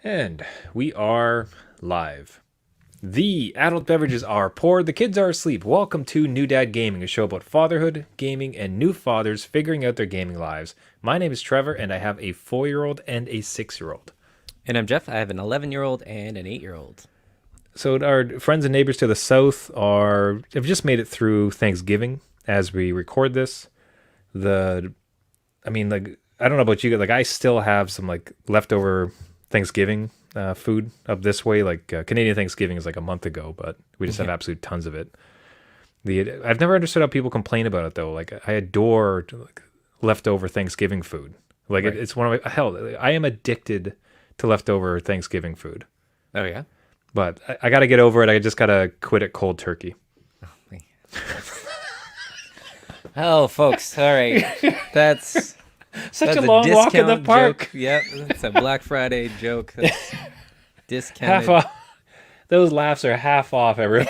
And we are live. The adult beverages are poured, the kids are asleep. Welcome to New Dad Gaming, a show about fatherhood, gaming, and new fathers figuring out their gaming lives. My name is Trevor, and I have a 4-year-old and a 6-year-old. And I'm Jeff. I have an 11-year-old and an 8-year-old. So our friends and neighbors to the south have just made it through Thanksgiving as we record this. I don't know about you, like I still have some like leftover Thanksgiving food up this way. Like Canadian Thanksgiving is like a month ago, but we just have Yeah. absolute tons of it. I've never understood how people complain about it though. Like I adore like leftover Thanksgiving food. Like Right. it's one of my hell. I am addicted to leftover Thanksgiving food, Oh, yeah? but I got to get over it. I just got to quit it cold turkey. Oh, folks. All right. That's Such that's a a long walk in the discount park. joke. Yep. It's a Black Friday joke. That's Half discounted. off. Those laughs are half off. Everyone.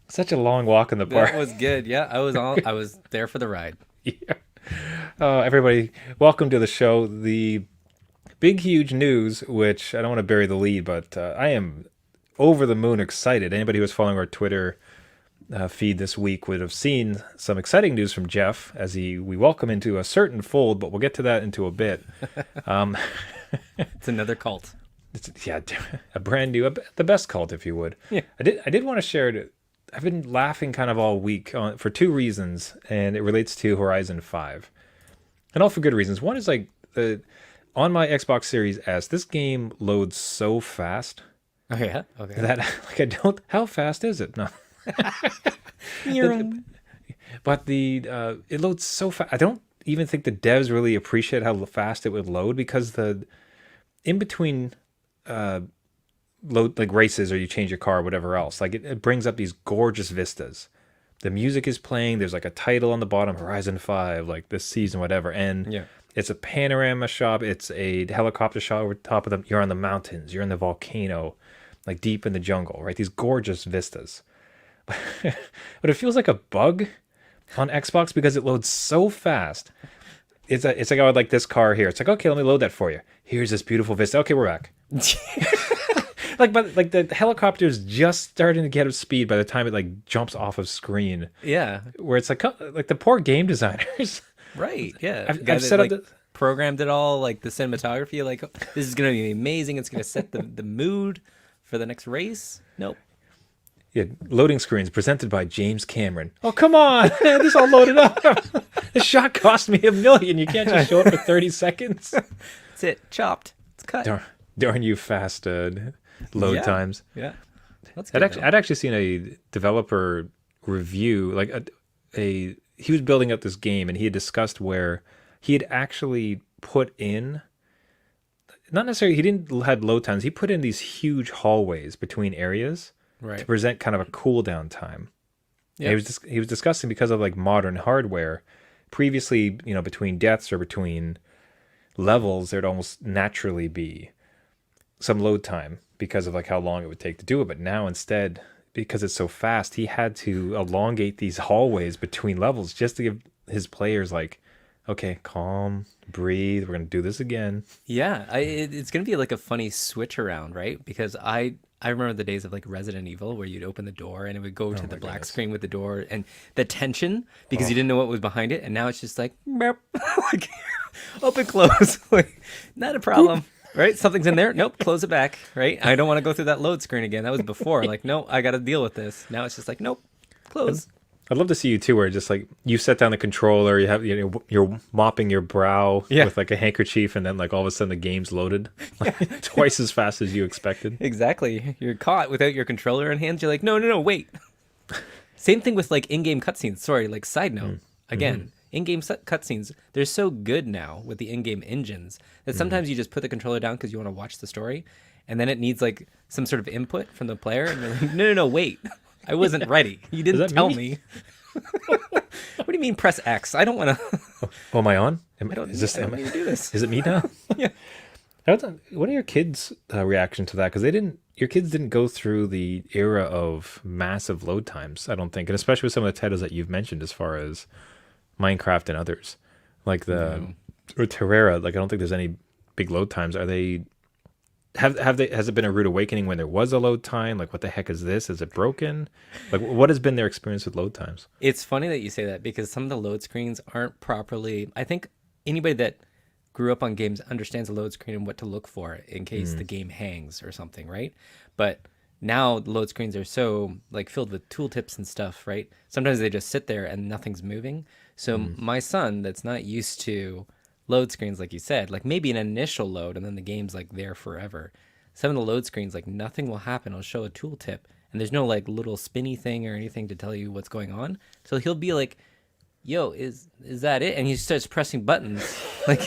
Such a long walk in the park. That was good. Yeah. I was there for the ride. Yeah. Everybody, welcome to the show. The big, huge news, which I don't want to bury the lead, but I am over the moon excited. Anybody who was following our Twitter feed this week would have seen some exciting news from Jeff as we welcome into a certain fold, but we'll get to that into a bit. It's another cult. Yeah, a brand new, the best cult, if you would. Yeah. I did want to share it. I've been laughing kind of all week for two reasons, and it relates to Horizon 5. And all for good reasons. One is like on my Xbox Series S, this game loads so fast Oh, yeah? Okay. that like I don't. How fast is it? No, but it loads so fast. I don't even think the devs really appreciate how fast it would load because the in between load like races or you change your car or whatever else, like it brings up these gorgeous vistas. The music is playing, there's like a title on the bottom, Horizon 5, like this season, whatever, and Yeah. it's a panorama shot, it's a helicopter shot over top of them. You're on the mountains, you're in the volcano, like deep in the jungle, right? These gorgeous vistas. But it feels like a bug on Xbox because it loads so fast. It's like, I would like this car here. It's like, okay, let me load that for you. Here's this beautiful vista. Okay, we're back. But like the helicopter's just starting to get up speed by the time it like jumps off of screen. Yeah. Where it's like the poor game designers. Right. Yeah. I've, The guy I've that set up like programmed it all, like the cinematography, like "Oh, this is gonna be amazing. It's gonna set the mood for the next race. Nope. yeah, loading screens presented by James Cameron. Oh come on, this all loaded up. The shot cost me $1 million. You can't just show it for 30 seconds. That's it. Chopped. It's cut. Darn you fast load Yeah. times. Yeah. That's I'd good. actually, I'd actually seen a developer review, like he was building up this game and he had discussed where he had actually put in, not necessarily, he didn't had load times, he put in these huge hallways between areas to Right. present kind of a cooldown time. And Yeah. he was discussing because of like modern hardware, previously, between deaths or between levels, there'd almost naturally be some load time because of like how long it would take to do it. But now instead, because it's so fast, he had to elongate these hallways between levels just to give his players like, okay, calm, breathe. We're gonna do this again. Yeah. It's gonna be like a funny switch around, right? Because I remember the days of like Resident Evil where you'd open the door and it would go to the my black goodness. screen with the door and the tension because you didn't know what was behind it, and now it's just like, "Meow." Like open close, like not a problem. Right? Something's in there. Nope, close it back. Right? I don't want to go through that load screen again. That was before. Like, no, I got to deal with this. Now it's just like, nope, close. I'd love to see you too, where just like you set down the controller, you're mopping your brow Yeah. with like a handkerchief, and then like all of a sudden the game's loaded, like, twice as fast as you expected. Exactly. You're caught without your controller in hand. You're like, no, no, no, wait. Same thing with like in-game cutscenes. Sorry, like side note. Again, in-game cutscenes, they're so good now with the in-game engines that sometimes you just put the controller down because you want to watch the story, and then it needs like some sort of input from the player, and you're like, no, no, no, wait. I wasn't ready. You didn't that tell me? me. What do you mean press X? I don't want to. Oh, am I on? I don't Is this? need to do this. Is it me now? Yeah. What are your kids' reaction to that? Because your kids didn't go through the era of massive load times, I don't think, and especially with some of the titles that you've mentioned, as far as Minecraft and others, like or Terraria. Like I don't think there's any big load times. Are they have they has it been a rude awakening when there was a load time? Like, what the heck is this? Is it broken? Like, what has been their experience with load times? It's funny that you say that because some of the load screens aren't properly. I think anybody that grew up on games understands a load screen and what to look for in case the game hangs or something, right? But now the load screens are so like filled with tooltips and stuff, right? Sometimes they just sit there and nothing's moving. So my son that's not used to load screens, like you said, like maybe an initial load and then the game's like there forever. Some of the load screens, like nothing will happen. It'll show a tooltip and there's no like little spinny thing or anything to tell you what's going on. So he'll be like, yo, is that it? And he starts pressing buttons like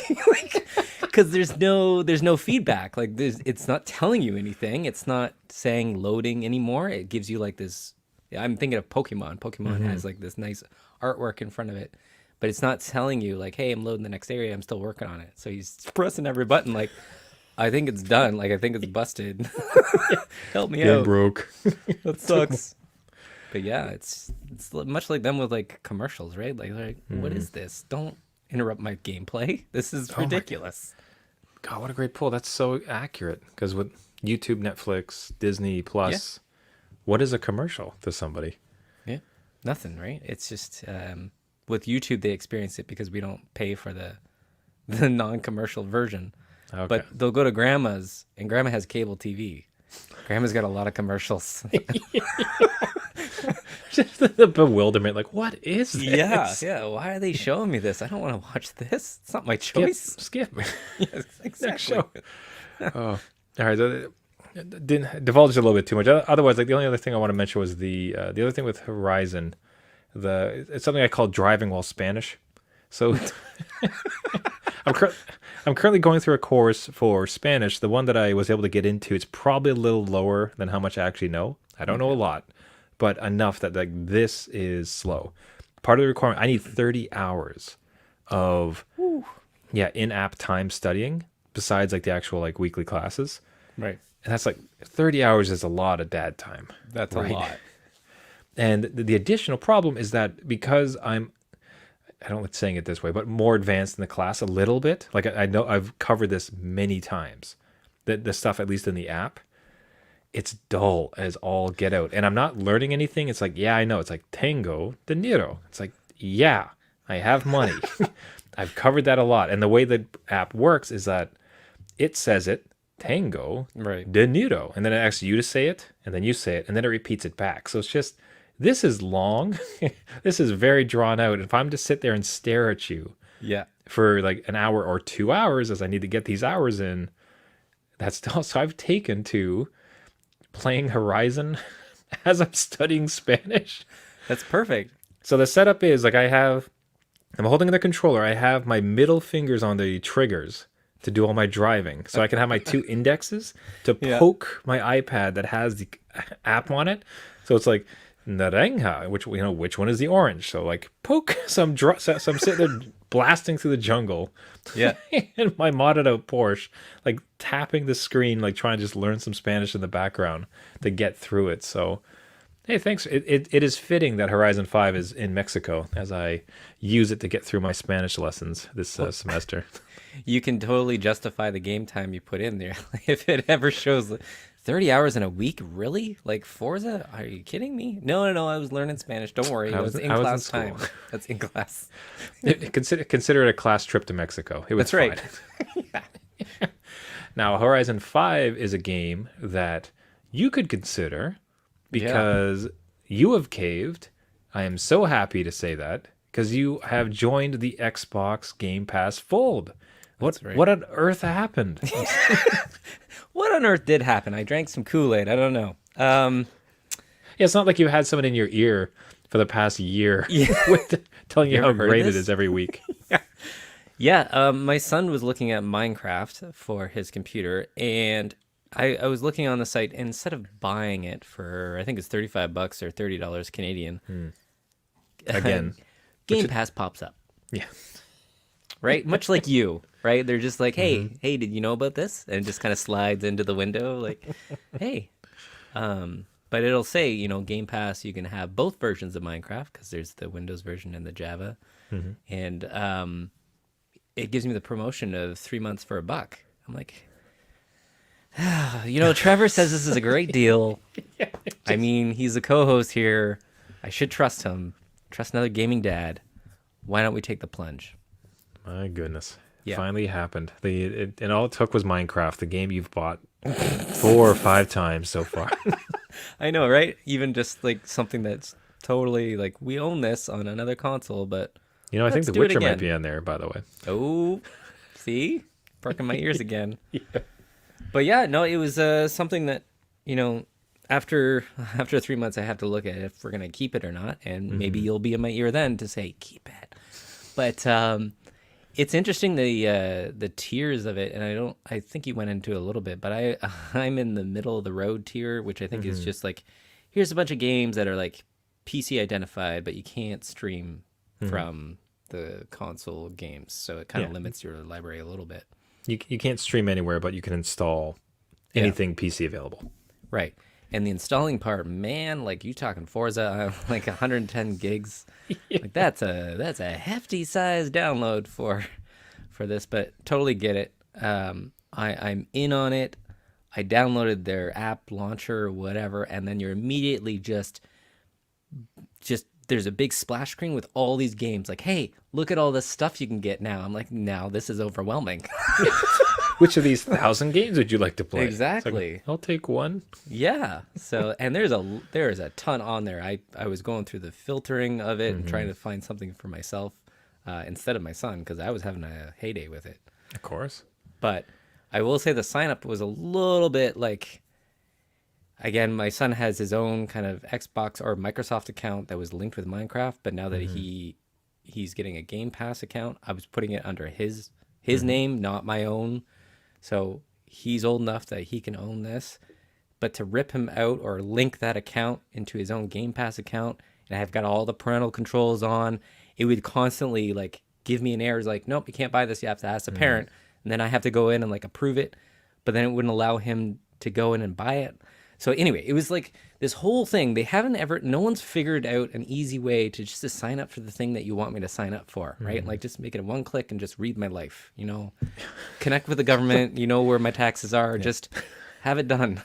because there's no feedback. Like it's not telling you anything. It's not saying loading anymore. It gives you like this. I'm thinking of Pokemon. Pokemon has like this nice artwork in front of it, but it's not telling you like, hey, I'm loading the next area. I'm still working on it. So he's pressing every button like, I think it's done. Like I think it's busted. Help me Game out. broke. That sucks. But yeah, it's much like them with like commercials, right? Like what is this? Don't interrupt my gameplay. This is ridiculous. God, what a great pull. That's so accurate. Because with YouTube, Netflix, Disney Plus, what is a commercial to somebody? Yeah, nothing, right? It's just with YouTube they experience it because we don't pay for the non-commercial version. Okay. But they'll go to grandma's, and grandma has cable TV. Grandma's got a lot of commercials. Just the bewilderment, like, what is this? Yeah. Why are they showing me this? I don't want to watch this. It's not my choice. Skip. Yes, exactly. show. Oh, all right. So, didn't divulge a little bit too much. Otherwise, like the only other thing I want to mention was the other thing with Horizon. It's something I call driving while Spanish. So I'm currently going through a course for Spanish. The one that I was able to get into, it's probably a little lower than how much I actually know. I don't know a lot, but enough that like this is slow. Part of the requirement, I need 30 hours of in-app time studying besides like the actual like weekly classes. Right. And that's like 30 hours is a lot of dad time. That's a lot. And the additional problem is that because I don't like saying it this way, but more advanced in the class a little bit. Like I know I've covered this many times. The stuff, at least in the app, it's dull as all get out. And I'm not learning anything. It's like, yeah, I know. It's like Tango Dinero. It's like, yeah, I have money. I've covered that a lot. And the way the app works is that it says it, Tango Dinero. And then it asks you to say it, and then you say it, and then it repeats it back. So it's just, this is long. This is very drawn out. If I'm to sit there and stare at you for like an hour or 2 hours as I need to get these hours in, that's still, so I've taken to playing Horizon as I'm studying Spanish. That's perfect. So the setup is like I'm holding the controller. I have my middle fingers on the triggers to do all my driving. So I can have my two indexes to poke my iPad that has the app on it. So it's like naranja, which one is the orange? So like poke some so I'm sitting there blasting through the jungle. Yeah. And my modded out Porsche, like tapping the screen, like trying to just learn some Spanish in the background to get through it. So hey, thanks. It is fitting that Horizon 5 is in Mexico as I use it to get through my Spanish lessons this semester. You can totally justify the game time you put in there. If it ever shows 30 hours in a week, really? Like Forza? Are you kidding me? No, I was learning Spanish. Don't worry. It was in class time. That's in class. Consider it a class trip to Mexico. It was That's fine. Right. Now, Horizon 5 is a game that you could consider because you have caved. I am so happy to say that because you have joined the Xbox Game Pass fold. What on earth happened? What on earth did happen? I drank some Kool-Aid. I don't know. It's not like you had someone in your ear for the past year telling you how great it is every week. My son was looking at Minecraft for his computer, and I was looking on the site, and instead of buying it for, I think it's $35 or $30 Canadian, Again, Game Pass pops up. Yeah. Right? Much like you, right? They're just like, hey, did you know about this? And it just kind of slides into the window like, hey. But it'll say, Game Pass, you can have both versions of Minecraft because there's the Windows version and the Java. And it gives me the promotion of 3 months for $1. I'm I'm like, Trevor says this is a great deal. I mean, he's a co-host here. I should trust him. Trust another gaming dad. Why don't we take the plunge? My goodness. Yeah. Finally happened. And all it took was Minecraft, the game you've bought 4 or 5 times so far. I know, right? Even just like something that's totally like, we own this on another console, but I think let's The do it Witcher might again. be on there, by the way. Oh, see? Barking my ears again. Yeah. But yeah, no, it was something that, after 3 months, I have to look at if we're going to keep it or not. And maybe you'll be in my ear then to say, keep it. But it's interesting, the tiers of it. And I think you went into it a little bit, but I'm in the middle of the road tier, which I think is just like, here's a bunch of games that are like PC identified, but you can't stream from the console games. So it kind of limits your library a little bit. You can't stream anywhere, but you can install anything PC available. Right. And the installing part, man, like you talking Forza, like 110 gigs. Like that's a hefty size download for this, but totally get it. I'm in on it. I downloaded their app launcher or whatever, and then you're immediately just there's a big splash screen with all these games. Like, hey, look at all this stuff you can get now. I'm like, now this is overwhelming. Which of these 1,000 games would you like to play? Exactly. It's like, I'll take one. Yeah. So, and there is a ton on there. I was going through the filtering of it and trying to find something for myself instead of my son, because I was having a heyday with it. Of course. But I will say the sign up was a little bit like, again, my son has his own kind of Xbox or Microsoft account that was linked with Minecraft, but now that he's getting a Game Pass account, I was putting it under his name, not my own. So he's old enough that he can own this, but to rip him out or link that account into his own Game Pass account, and I've got all the parental controls on, it would constantly like give me an error. It's like, nope, you can't buy this. You have to ask the parent. And then I have to go in and like approve it, but then it wouldn't allow him to go in and buy it. So anyway, it was like this whole thing. No one's figured out an easy way to just to sign up for the thing that you want me to sign up for, right? Like just make it a one click and just read my life, connect with the government, where my taxes are, just have it done,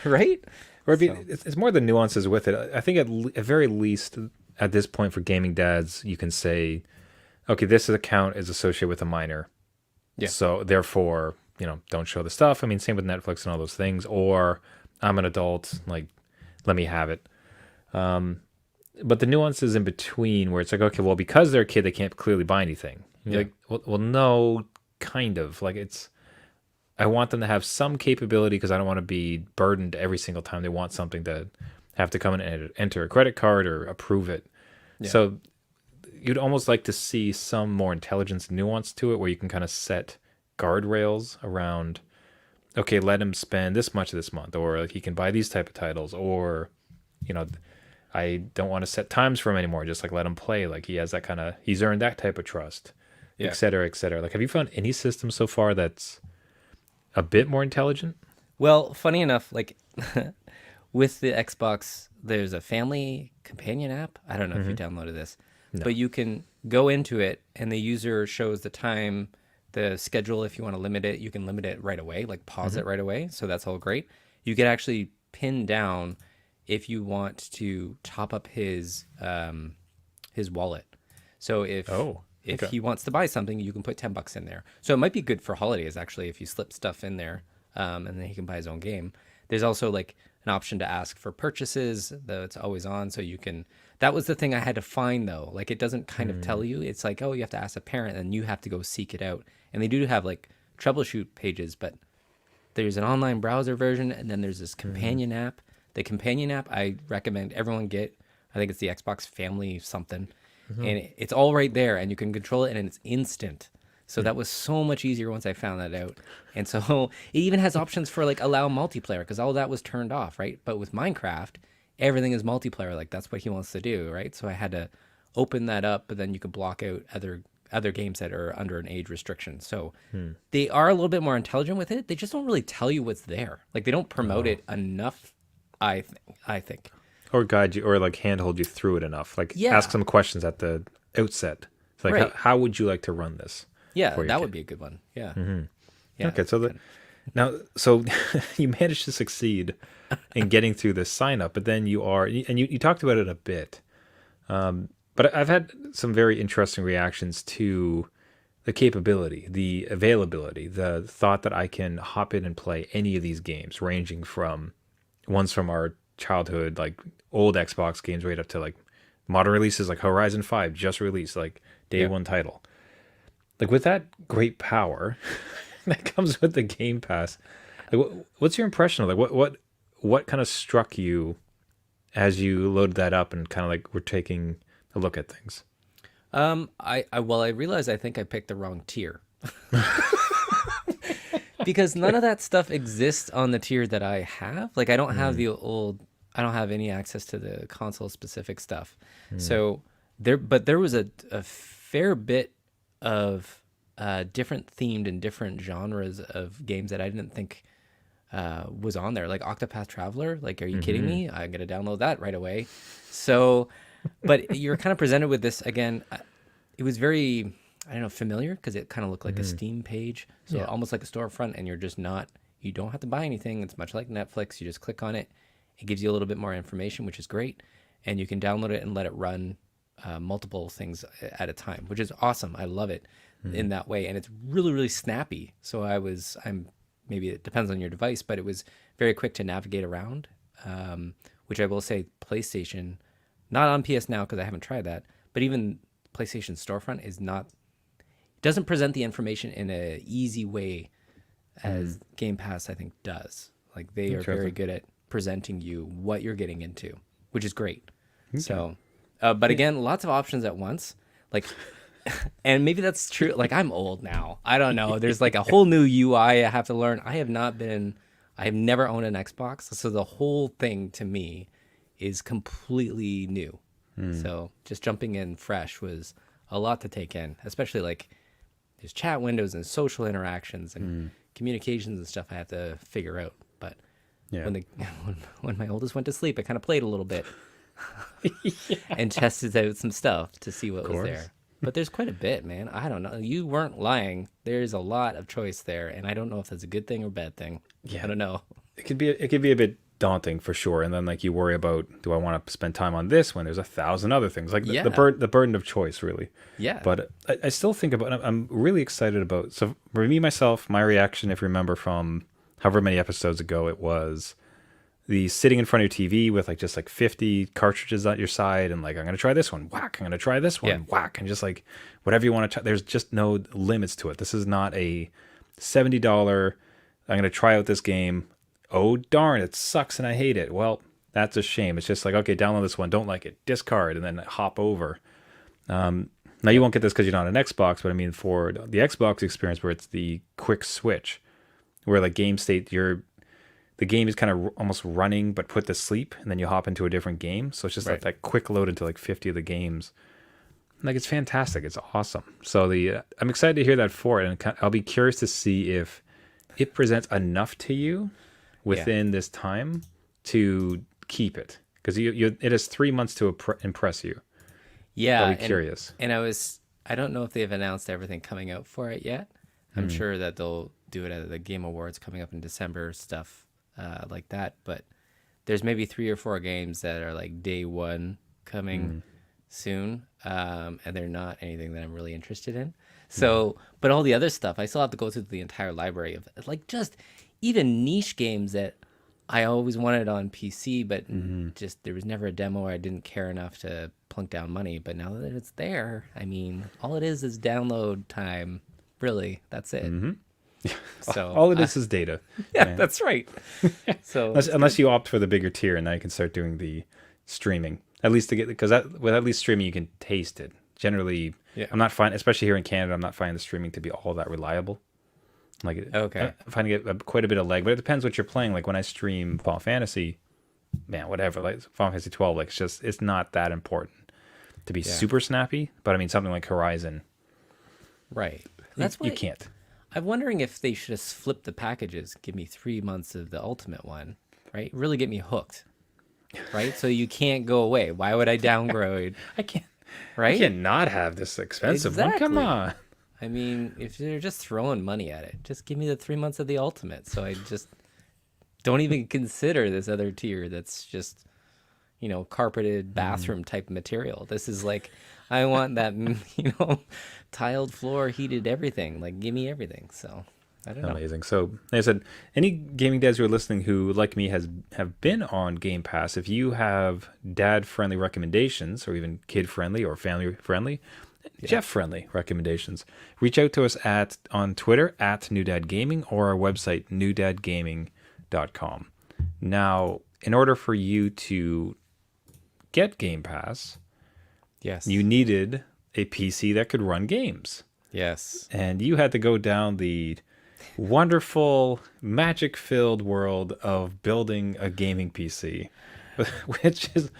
right? Or it's more the nuances with it. I think at very least at this point for gaming dads, you can say, okay, this account is associated with a minor. Yeah. So therefore, don't show the stuff. I mean, same with Netflix and all those things. Or I'm an adult, like, let me have it. But the nuances in between where it's like, okay, well, because they're a kid, they can't clearly buy anything. You're like, well, no, kind of. Like, I want them to have some capability because I don't want to be burdened every single time they want something to have to come in and enter a credit card or approve it. Yeah. So you'd almost like to see some more intelligence and nuance to it where you can kind of set guardrails around, okay, let him spend this much this month, or like he can buy these type of titles, or, I don't want to set times for him anymore. Just like let him play. Like he has he's earned that type of trust, et cetera, et cetera. Like, have you found any system so far that's a bit more intelligent? Well, funny enough, like with the Xbox, there's a family companion app. I don't know if you downloaded this, but you can go into it and the user shows the time, the schedule. If you want to limit it, you can limit it right away, like pause it right away. So that's all great. You can actually pin down if you want to top up his wallet. So if he wants to buy something, you can put $10 in there. So it might be good for holidays, actually, if you slip stuff in there, and then he can buy his own game. There's also like an option to ask for purchases, though it's always on. So you can, that was the thing I had to find though. Like it doesn't kind of tell you, it's like, oh, you have to ask a parent and you have to go seek it out. And they do have like troubleshoot pages, but there's an online browser version. And then there's this companion app. The companion app I recommend everyone get. I think it's the Xbox Family something. And it's all right there and you can control it and it's instant. So that was so much easier once I found that out. And so it even has options for like allow multiplayer because all that was turned off, right? But with Minecraft, everything is multiplayer. Like that's what he wants to do, right? So I had to open that up, but then you could block out other games that are under an age restriction. So they are a little bit more intelligent with it. They just don't really tell you what's there. Like they don't promote it enough, I think. Or guide you, or like handhold you through it enough. Like ask some questions at the outset. It's like, how would you like to run this? Yeah, that would be a good one. Yeah. Yeah. Okay, so now, so you managed to succeed in getting through this sign up, but then you talked about it a bit. But I've had some very interesting reactions to the capability, the availability, the thought that I can hop in and play any of these games, ranging from ones from our childhood, like old Xbox games, right up to like modern releases like Horizon 5 just released, like day Yeah. one title. Like with that great power that comes with the Game Pass, like what's your impression of like what kind of struck you as you loaded that up and kind of like were taking a look at things? I realized I think I picked the wrong tier because none of that stuff exists on the tier that I have. Like I don't have I don't have any access to the console specific stuff. So there was a fair bit of different themed and different genres of games that I didn't think was on there. Like Octopath Traveler. Like, are you kidding me? I'm gonna download that right away. So, but you're kind of presented with this again. It was very, I don't know, familiar because it kind of looked like a Steam page, so Yeah. almost like a storefront, and you're just not. You don't have to buy anything. It's much like Netflix. You just click on it. It gives you a little bit more information, which is great, and you can download it and let it run multiple things at a time, which is awesome. I love it in that way, and it's really really snappy. So I'm maybe it depends on your device, but it was very quick to navigate around, which I will say PlayStation, not on PS Now because I haven't tried that, but even PlayStation Storefront is not, doesn't present the information in a easy way as Game Pass I think does. Like they are very Interesting. good at presenting you what you're getting into, which is great. So, but again, lots of options at once. Like, and maybe that's true. Like I'm old now. I don't know. There's like a whole new UI I have to learn. I have never owned an Xbox. So the whole thing to me is completely new. So just jumping in fresh was a lot to take in, especially like there's chat windows and social interactions and communications and stuff I have to figure out. But Yeah. when my oldest went to sleep, I kind of played a little bit and tested out some stuff to see what was course. there. But there's quite a bit, man. I don't know. You weren't lying. There's a lot of choice there, and I don't know if that's a good thing or bad thing. Yeah. I don't know. It could be a bit daunting for sure, and then like you worry about, do I want to spend time on this when there's 1,000 other things, like Yeah. the burden of choice really. Yeah. But I still think about, I'm really excited about, so for me myself, my reaction, if you remember from however many episodes ago it was, the sitting in front of your TV with like just like 50 cartridges at your side and like, I'm going to try this one, whack, I'm going to try this one, Yeah. whack, and just like whatever you want to try. There's just no limits to it. This is not a $70, I'm going to try out this game. Oh, darn, it sucks and I hate it. Well, that's a shame. It's just like, okay, download this one, don't like it, discard, and then hop over. Now, you won't get this because you're not an Xbox, but I mean, for the Xbox experience where it's the quick switch, where like game state, the game is kind of almost running but put to sleep, and then you hop into a different game. So it's just like Right. that quick load into like 50 of the games. Like it's fantastic. It's awesome. So I'm excited to hear that for it, and I'll be curious to see if it presents enough to you within this time to keep it, because it has 3 months to impress you. Yeah. I'll be curious. And I don't know if they've announced everything coming out for it yet. I'm sure that they'll do it at the Game Awards coming up in December, stuff like that. But there's maybe 3 or 4 games that are like day one coming soon, and they're not anything that I'm really interested in. So, but all the other stuff, I still have to go through the entire library of like just even niche games that I always wanted on PC, but just there was never a demo. Or I didn't care enough to plunk down money. But now that it's there, I mean, all it is download time. Really, that's it. So All it is data. yeah, that's right. So Unless you opt for the bigger tier, and now you can start doing the streaming. At least to get, because with at least streaming you can taste it. Generally, Yeah. I'm not finding, especially here in Canada, I'm not finding the streaming to be all that reliable. Like, Okay. I'm finding it quite a bit of lag, but it depends what you're playing. Like when I stream Final Fantasy, man, whatever, like Final Fantasy 12, like it's not that important to be super snappy. But I mean, something like Horizon, right. That's you why can't. I'm wondering if they should have flipped the packages. Give me 3 months of the ultimate one, right? Really get me hooked, right? So you can't go away. Why would I downgrade? I can't. Right? I can't not have this expensive one. Come Exactly. on. I mean, if you're just throwing money at it, just give me the 3 months of the ultimate. So I just don't even consider this other tier that's just, carpeted bathroom type material. This is like, I want that, tiled floor, heated everything. Like, give me everything. So I don't know. Amazing. So, like I said, any gaming dads who are listening who, like me, have been on Game Pass, if you have dad-friendly recommendations, or even kid-friendly or family-friendly, Jeff-friendly recommendations, reach out to us on Twitter at NewDadGaming or our website newdadgaming.com. Now, in order for you to get Game Pass, Yes. you needed a PC that could run games. Yes. And you had to go down the wonderful, magic-filled world of building a gaming PC, which is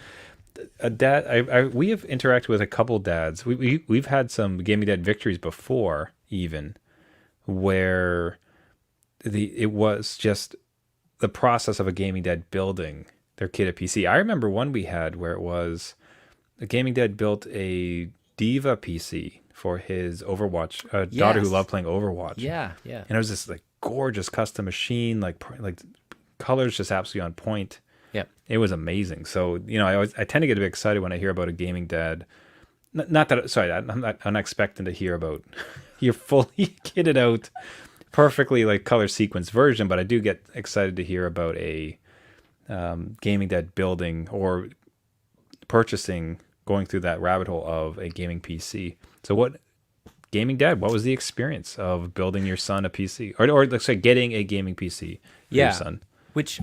a dad. We have interacted with a couple dads. We've had some gaming dad victories before, even where it was just the process of a gaming dad building their kid a PC. I remember one we had where it was a gaming dad built a Diva PC for his Overwatch daughter who Yes. loved playing Overwatch. Yeah. Yeah. And it was this like gorgeous custom machine, like colors just absolutely on point. Yep. It was amazing. So I tend to get a bit excited when I hear about a gaming dad. Not that sorry, I'm not expecting to hear about your fully kitted out, perfectly like color sequence version, but I do get excited to hear about a gaming dad building or purchasing, going through that rabbit hole of a gaming PC. So what was the experience of building your son a PC, or let's say getting a gaming PC for your son?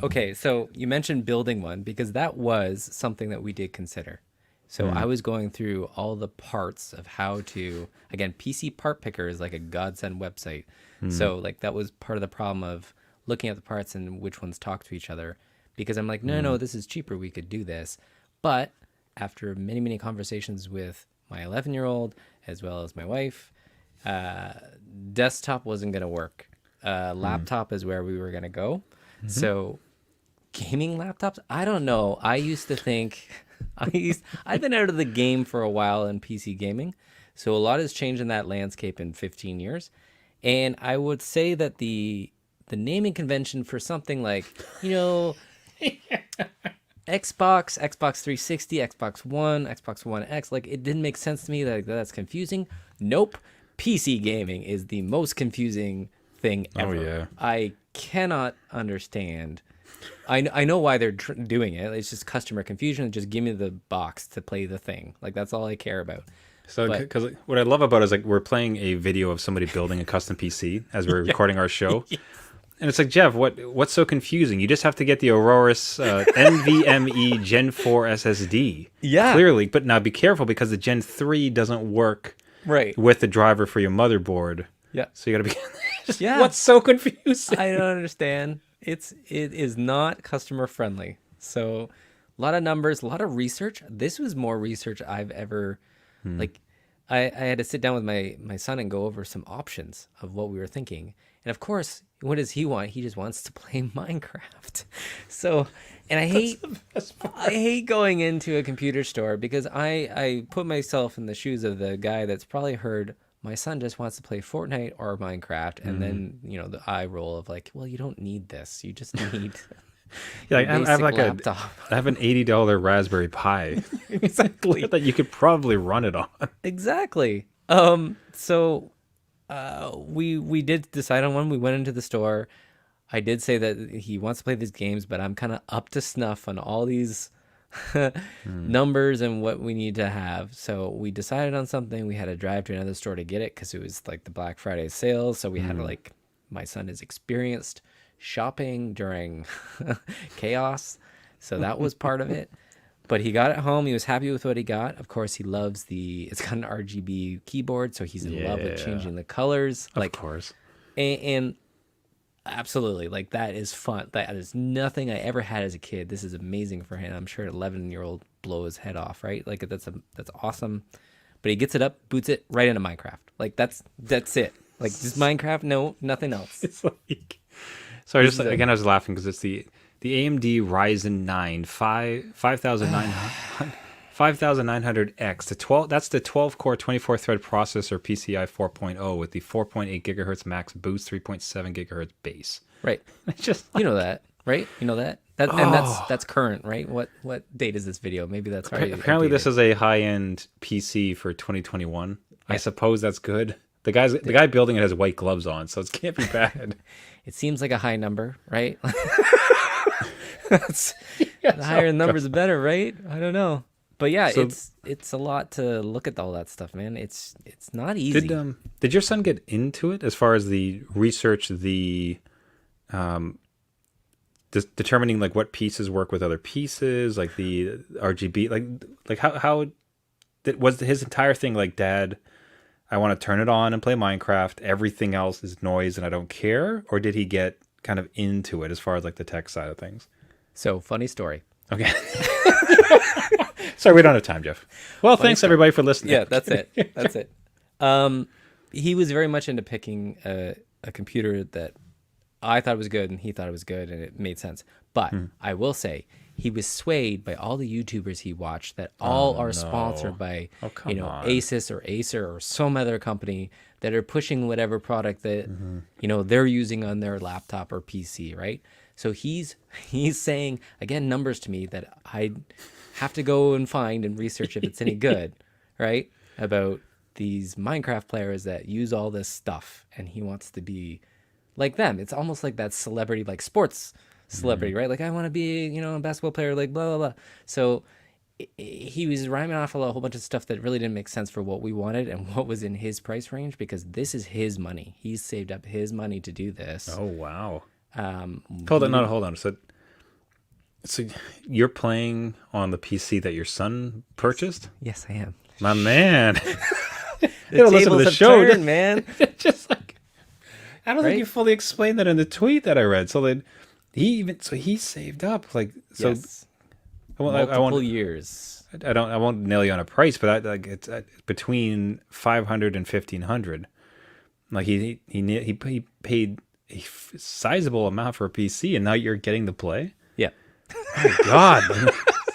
Okay, so you mentioned building one because that was something that we did consider. So I was going through all the parts of how to, again, PC Part Picker is like a godsend website. So like that was part of the problem of looking at the parts and which ones talk to each other, because I'm like, no, this is cheaper. We could do this. But after many, many conversations with my 11-year-old as well as my wife, desktop wasn't going to work. Laptop is where we were going to go. So gaming laptops, I don't know. I used to think I've been out of the game for a while in PC gaming. So a lot has changed in that landscape in 15 years. And I would say that the naming convention for something like, Xbox 360, Xbox One, Xbox One X, like it didn't make sense to me. That's confusing. Nope. PC gaming is the most confusing thing ever. Oh, yeah. I cannot understand. I know why they're doing it. It's just customer confusion. Just give me the box to play the thing. Like that's all I care about. So, because what I love about it is like we're playing a video of somebody building a custom PC as we're recording our show. And it's like, Jeff, what's so confusing? You just have to get the Aurorus NVMe Gen 4 SSD. Yeah. Clearly, but now be careful because the Gen 3 doesn't work Right. with the driver for your motherboard. Yeah. So you got to be Yeah. What's so confusing? I don't understand. It is not customer friendly. So a lot of numbers, a lot of research. This was more research I've ever like I had to sit down with my son and go over some options of what we were thinking. And of course, what does he want? He just wants to play Minecraft. So, and I hate going into a computer store because I put myself in the shoes of the guy that's probably heard my son just wants to play Fortnite or Minecraft, and then the eye roll of like, well, you don't need this. You just need Yeah, a I have basic laptop. I have an $80 Raspberry Pi Exactly. that you could probably run it on. Exactly. So we did decide on one. We went into the store. I did say that he wants to play these games, but I'm kind of up to snuff on all these numbers and what we need to have. So we decided on something. We had to drive to another store to get it because it was like the Black Friday sales. So we had to my son is experienced shopping during chaos. So that was part of it. But he got it home. He was happy with what he got. Of course, he loves it's got an RGB keyboard. So he's in love with changing the colors. Of course. And absolutely, like that is fun. That is nothing I ever had as a kid. This is amazing for him. I'm sure an 11-year-old blow his head off, right? Like that's awesome. But he gets it up, boots it right into Minecraft. Like that's it. Like just Minecraft, no, nothing else. It's like, so I was laughing because it's the AMD Ryzen 9 5900 5900X. That's the 12 core 24 thread processor PCI 4.0 with the 4.8 gigahertz max boost, 3.7 gigahertz base. Right. It's just You know that, right? You know that. And that's current, right? What date is this video? Maybe that's already apparently updated. this is a high-end PC for 2021. I suppose that's good. The guy building it has white gloves on, so it can't be bad. It seems like a high number, right? That's, the higher numbers, the better, right? I don't know, but yeah, So- it's a lot to look at all that stuff, man. It's not easy. Did your son get into it as far as the research, the determining like what pieces work with other pieces, like the RGB, like how was his entire thing like, Dad, I want to turn it on and play Minecraft. Everything else is noise and I don't care? Or did he get kind of into it as far as like the tech side of things? So funny story. Okay. Sorry, we don't have time, Jeff. Well, thanks everybody for listening. Yeah, that's it. That's it. He was very much into picking a computer that I thought was good and he thought it was good and it made sense. But I will say he was swayed by all the YouTubers he watched that all are sponsored by, come on. Asus or Acer or some other company that are pushing whatever product that, they're using on their laptop or PC, right? So he's saying, again, numbers to me that I have to go and find and research if it's any good, right? About these Minecraft players that use all this stuff and he wants to be like them. It's almost like that celebrity, like sports celebrity, right? Like, I want to be, a basketball player, like blah, blah, blah. So he was rhyming off a whole bunch of stuff that really didn't make sense for what we wanted and what was in his price range, because this is his money. He's saved up his money to do this. Oh, wow. Hold on. So you're playing on the PC that your son purchased? Yes, I am. My man. The don't listen to tables the have show. turned, man. Just like, I don't Right? think you fully explained that in the tweet that I read. So that he saved up, like, so. Yes. I Multiple years. I won't nail you on a price, but it's between 500 and 1,500. Like he paid a sizable amount for a PC, and now you're getting to play. Yeah. My God,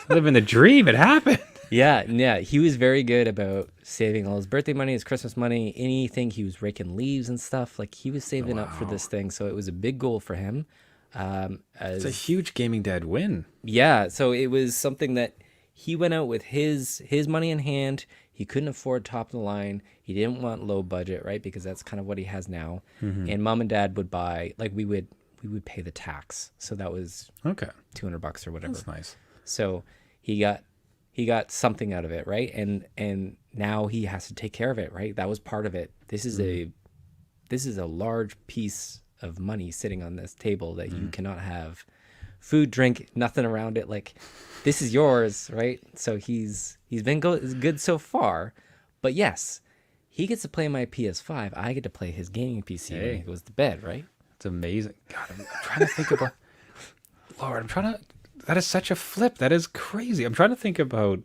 living the dream. It happened. Yeah. He was very good about saving all his birthday money, his Christmas money, anything. He was raking leaves and stuff. Like, he was saving up for this thing. So it was a big goal for him. It's a huge gaming dad win. Yeah. So it was something that he went out with his money in hand. He couldn't afford top of the line. He didn't want low budget, right? Because that's kind of what he has now. And mom and dad would buy, like, we would pay the tax. So that was Okay, $200 or whatever. that's nice. So he got something out of it, right? And now he has to take care of it, right? That was part of it. This is a large piece of money sitting on this table that you cannot have food, drink, nothing around it. Like, this is yours, right? So he's been good so far. But yes, he gets to play my PS5. I get to play his gaming PC when Hey. he goes to bed, right? It's amazing. God, I'm trying to think about. Lord, that is such a flip. That is crazy. I'm trying to think about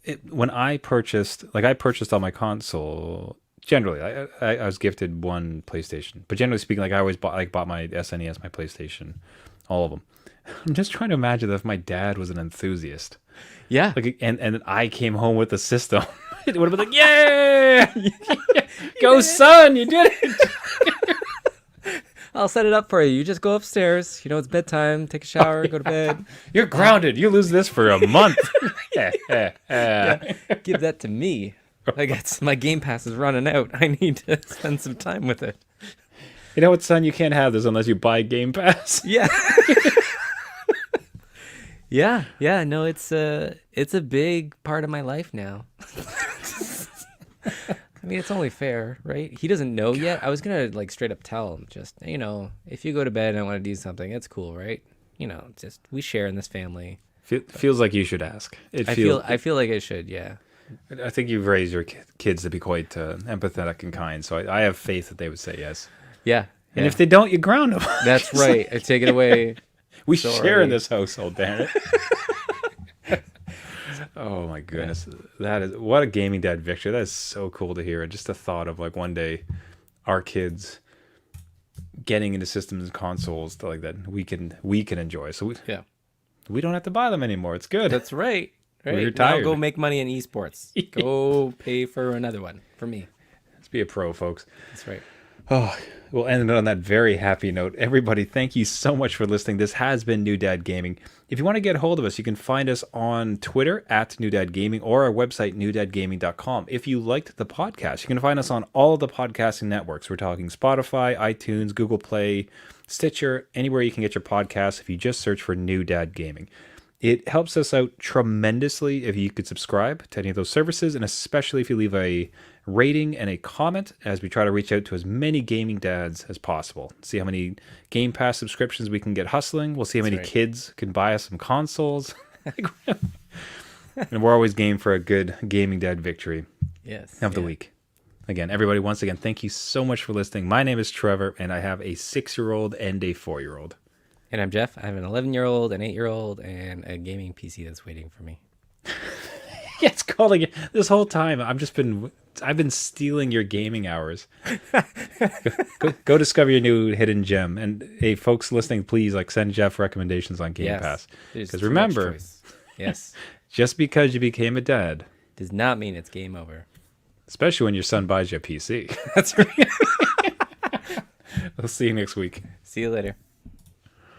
it. When I purchased all my console. Generally, I was gifted one PlayStation, but generally speaking, like, I always bought my SNES, my PlayStation, all of them. I'm just trying to imagine if my dad was an enthusiast, Yeah. like, and I came home with the system. It would have been like, yeah, go son, you did it. I'll set it up for you. You just go upstairs. It's bedtime. Take a shower. Go to bed. You're grounded. You lose this for a month. Yeah. Give that to me. My Game Pass is running out. I need to spend some time with it. You know what, son? You can't have this unless you buy Game Pass. Yeah. Yeah. No, it's a big part of my life now. I mean, it's only fair, right? He doesn't know yet. I was gonna straight up tell him, just, if you go to bed and I want to do something, it's cool, right? Just, we share in this family. Feels like you should ask. I feel like I should. Yeah. I think you've raised your kids to be quite empathetic and kind, so I have faith that they would say yes. Yeah. And if they don't, you ground them. That's right. I take it away. We Sorry. share in this household, damn it. Oh my goodness, that is what a gaming dad victory. That is so cool to hear. And just the thought of, like, one day our kids getting into systems and consoles like that we can enjoy. So we don't have to buy them anymore. It's good. That's right. Right. We Now retired. go make money in esports. Go pay for another one for me. Let's be a pro, folks. That's right. Oh, we'll end it on that very happy note. Everybody, thank you so much for listening. This has been New Dad Gaming. If you want to get a hold of us, you can find us on Twitter at New Dad Gaming or our website, newdadgaming.com. If you liked the podcast, you can find us on all of the podcasting networks. We're talking Spotify, iTunes, Google Play, Stitcher, anywhere you can get your podcasts if you just search for New Dad Gaming. It helps us out tremendously if you could subscribe to any of those services, and especially if you leave a rating and a comment as we try to reach out to as many gaming dads as possible. See how many Game Pass subscriptions we can get hustling. We'll see how many kids can buy us some consoles. And we're always game for a good gaming dad victory of the week. Again, everybody, once again, thank you so much for listening. My name is Trevor, and I have a 6-year-old and a 4-year-old. And I'm Jeff. I have an 11-year-old, an 8-year-old, and a gaming PC that's waiting for me. Yeah, it's calling it this whole time. I've been stealing your gaming hours. Go discover your new hidden gem. And hey, folks listening, please send Jeff recommendations on Game Pass. Because remember, yes, just because you became a dad does not mean it's game over. Especially when your son buys you a PC. That's right. We'll see you next week. See you later.